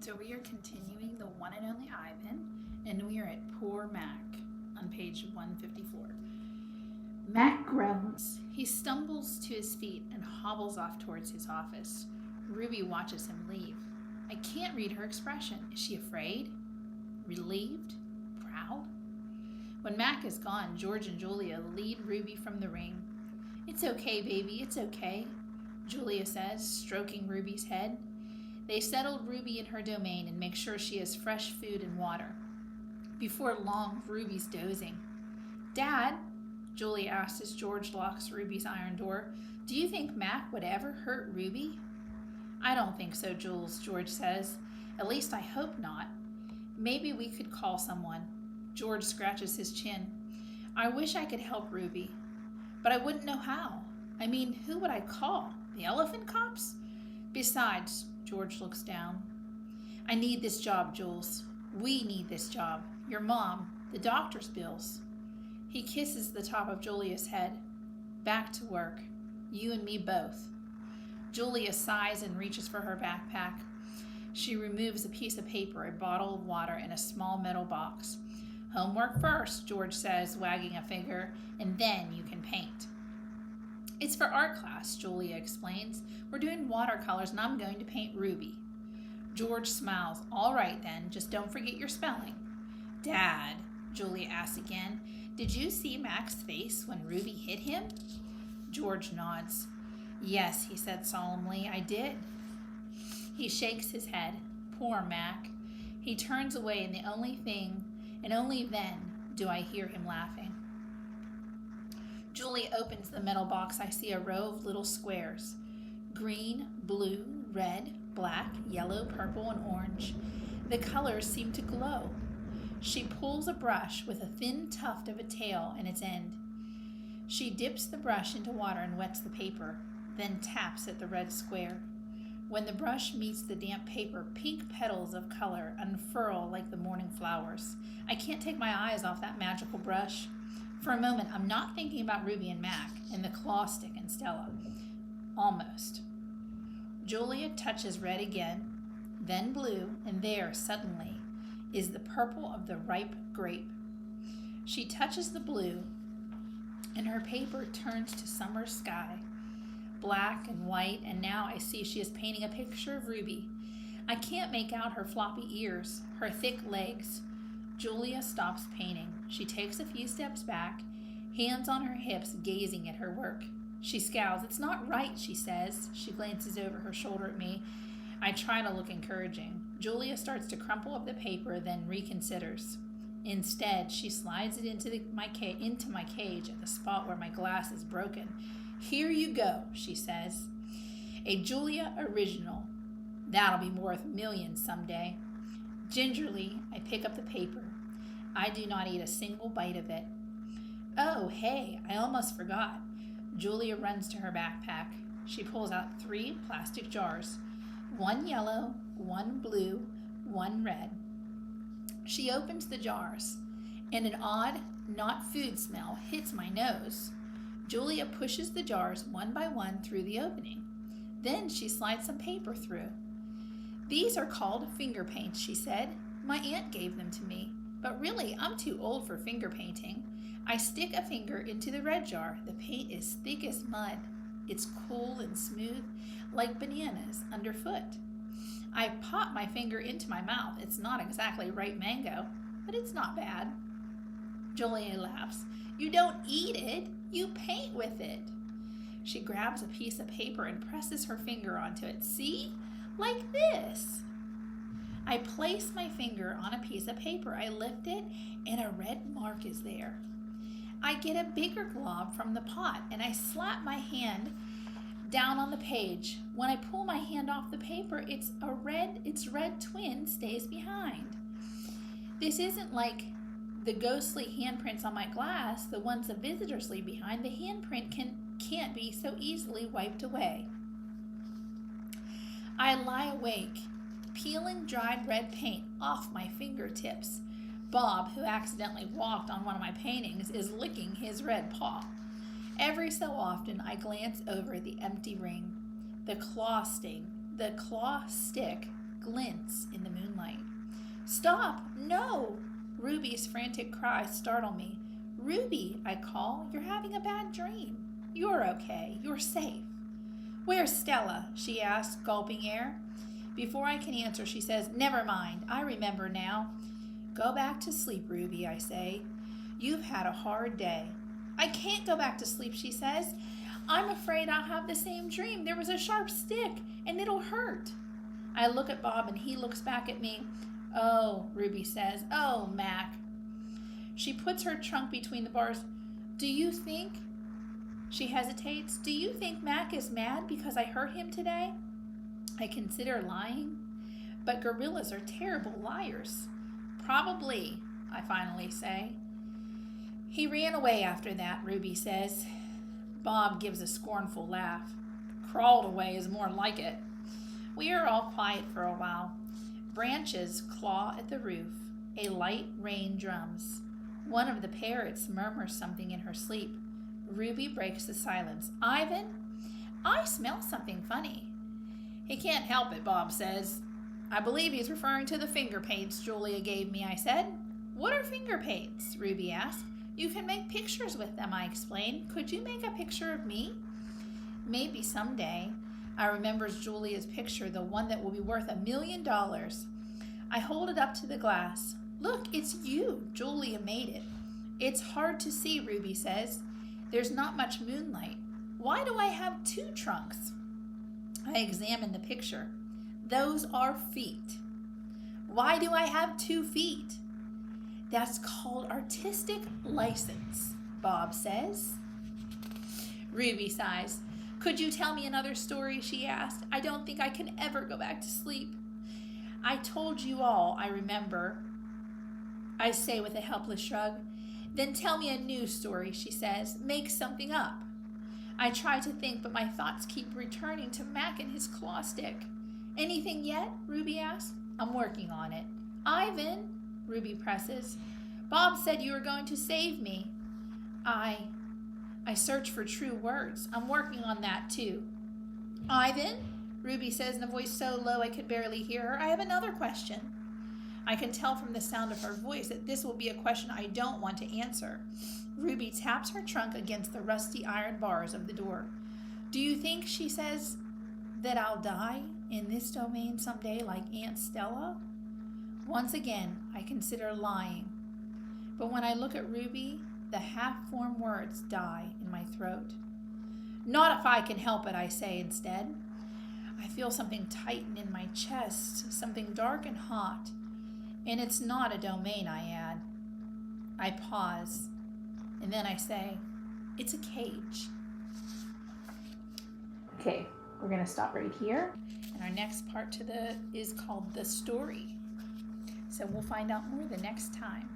So we are continuing the one and only Ivan, and we are at Poor Mac on page 154. Mac groans. He stumbles to his feet and hobbles off towards his office. Ruby watches him leave. I can't read her expression. Is she afraid? Relieved? Proud? When Mac is gone, George and Julia lead Ruby from the ring. "It's okay, baby, it's okay," Julia says, stroking Ruby's head. They settle Ruby in her domain and make sure she has fresh food and water. Before long, Ruby's dozing. "Dad," Julia asks as George locks Ruby's iron door, "do you think Mac would ever hurt Ruby?" "I don't think so, Jules," George says. "At least I hope not. Maybe we could call someone." George scratches his chin. "I wish I could help Ruby, but I wouldn't know how. I mean, who would I call? The elephant cops? Besides," George looks down, "I need this job, Jules. We need this job. Your mom, the doctor's bills." He kisses the top of Julia's head. "Back to work. You and me both." Julia sighs and reaches for her backpack. She removes a piece of paper, a bottle of water, and a small metal box. "Homework first," George says, wagging a finger, "and then you can paint." "It's for art class," Julia explains. "We're doing watercolors and I'm going to paint Ruby." George smiles. "All right then, just don't forget your spelling." "Dad," Julia asks again, "did you see Mac's face when Ruby hit him?" George nods. "Yes," he said solemnly, "I did." He shakes his head. Poor Mac. He turns away, and only then do I hear him laughing. Julie opens the metal box. I see a row of little squares. Green, blue, red, black, yellow, purple, and orange. The colors seem to glow. She pulls a brush with a thin tuft of a tail in its end. She dips the brush into water and wets the paper, then taps at the red square. When the brush meets the damp paper, pink petals of color unfurl like the morning flowers. I can't take my eyes off that magical brush. For a moment, I'm not thinking about Ruby and Mac and the claw stick and Stella. Almost. Julia touches red again, then blue, and there, suddenly, is the purple of the ripe grape. She touches the blue, and her paper turns to summer sky. Black and white, and now I see she is painting a picture of Ruby. I can't make out her floppy ears, her thick legs. Julia stops painting. She takes a few steps back, hands on her hips, gazing at her work. She scowls. "It's not right," she says. She glances over her shoulder at me. I try to look encouraging. Julia starts to crumple up the paper, then reconsiders. Instead, she slides it into my cage at the spot where my glass is broken. "Here you go," she says. "A Julia original. That'll be worth millions someday." Gingerly, I pick up the paper. I do not eat a single bite of it. "Oh, hey, I almost forgot." Julia runs to her backpack. She pulls out 3 plastic jars. 1 yellow, 1 blue, 1 red. She opens the jars, and an odd, not food smell hits my nose. Julia pushes the jars one by one through the opening. Then she slides some paper through. "These are called finger paints," she said. "My aunt gave them to me, but really I'm too old for finger painting." I stick a finger into the red jar. The paint is thick as mud. It's cool and smooth, like bananas underfoot. I pop my finger into my mouth. It's not exactly ripe mango, but it's not bad. Julia laughs. "You don't eat it, you paint with it." She grabs a piece of paper and presses her finger onto it. "See? Like this." I place my finger on a piece of paper. I lift it, and a red mark is there. I get a bigger glob from the pot, and I slap my hand down on the page. When I pull my hand off the paper, its red twin stays behind. This isn't like the ghostly handprints on my glass, the ones the visitors leave behind. The handprint can't be so easily wiped away. I lie awake, peeling dried red paint off my fingertips. Bob, who accidentally walked on one of my paintings, is licking his red paw. Every so often, I glance over the empty ring. The claw stick glints in the Stop! No! Ruby's frantic cries startle me. Ruby, I call, you're having a bad dream. You're okay. You're safe. Where's Stella? She asks, gulping air. Before I can answer, she says, Never mind. I remember now. Go back to sleep, Ruby, I say. You've had a hard day. I can't go back to sleep, she says. I'm afraid I'll have the same dream. There was a sharp stick, and it'll hurt. I look at Bob, and he looks back at me. Oh, Ruby says. Oh, Mac. She puts her trunk between the bars. Do you think... She hesitates. Do you think Mac is mad because I hurt him today? I consider lying, but gorillas are terrible liars. Probably, I finally say. He ran away after that, Ruby says. Bob gives a scornful laugh. Crawled away is more like it. We are all quiet for a while. Branches claw at the roof. A light rain drums. One of the parrots murmurs something in her sleep. Ruby breaks the silence. Ivan, I smell something funny. He can't help it, Bob says. I believe he's referring to the finger paints Julia gave me, I said. What are finger paints? Ruby asked. You can make pictures with them, I explained. Could you make a picture of me? Maybe someday. I remembers Julia's picture, the one that will be worth $1 million. I hold it up to the glass. Look, it's you. Julia made it. It's hard to see, Ruby says. There's not much moonlight. Why do I have 2 trunks? I examine the picture. Those are feet. Why do I have 2 feet? That's called artistic license, Bob says. Ruby sighs. Could you tell me another story, she asked. I don't think I can ever go back to sleep. I told you all I remember, I say with a helpless shrug. Then tell me a new story, she says. Make something up. I try to think, but my thoughts keep returning to Mac and his claw stick. Anything yet? Ruby asks. I'm working on it. Ivan, Ruby presses. Bob said you were going to save me. I search for true words. I'm working on that too. Ivan, Ruby says in a voice so low I could barely hear her. I have another question. I can tell from the sound of her voice that this will be a question I don't want to answer. Ruby taps her trunk against the rusty iron bars of the door. Do you think, she says, that I'll die in this domain someday like Aunt Stella? Once again, I consider lying. But when I look at Ruby, the half-formed words die in my throat. Not if I can help it, I say instead. I feel something tighten in my chest, something dark and hot. And it's not a domain, I add. I pause, and then I say, it's a cage. Okay, we're going to stop right here. And our next part is called The Story. So we'll find out more the next time.